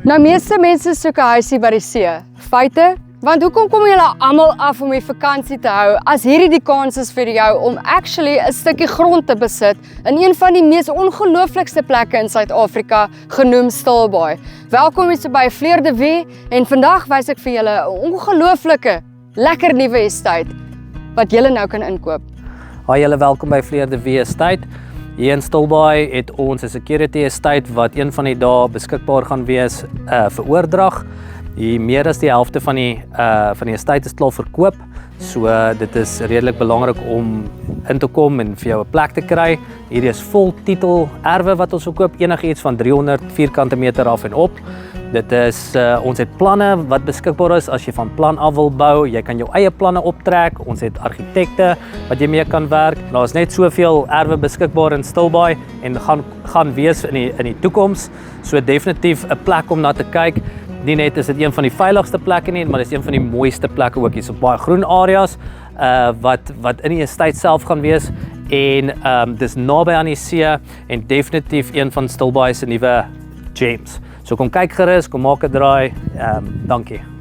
Nou, meeste mense soek 'n huisie by die see. Feite? Want hoekom kom julle almal af om die vakansie te hou as hierdie die kans is vir jou om actually 'n stukkie grond te besit in een van die mees ongelooflikste plekke in Suid-Afrika, genoem Stilbaai. Welkom hier by Fleur de Vie en vandag wys ek vir julle 'n ongelooflike, lekker nuwe estate wat julle nou kan inkoop. Hi julle, welkom by Fleur de Vie Estate. Hier in Stilbaai het ons 'n security estate wat een van die dae beskikbaar gaan wees vir oordrag. Meer as die helfte van die estate is klaar verkoop. So dit is redelik belangrik om in te kom en vir jou 'n plek te kry. Hierdie is vol titel erwe wat ons verkoop, enigiets van 300 vierkante meter af en op. Dit is ons het planne wat beskikbaar is as jy van plan af wil bou. Jy kan jou eie planne optrek. Ons het argitekte wat jy mee kan werk. Daar is net soveel erwe beskikbaar in Stilbaai en gaan wees in die toekoms. So definitief 'n plek om na te kyk. Nie net is dit een van die veiligste plekke nie, maar dit is een van die mooiste plekke ook. Hier's baie groen areas wat in die estate self gaan wees en dis naby aan die see en definitief een van Stilbaai se nuwe gems. So kom kyk gerus, kom maak 'n draai. Dankie.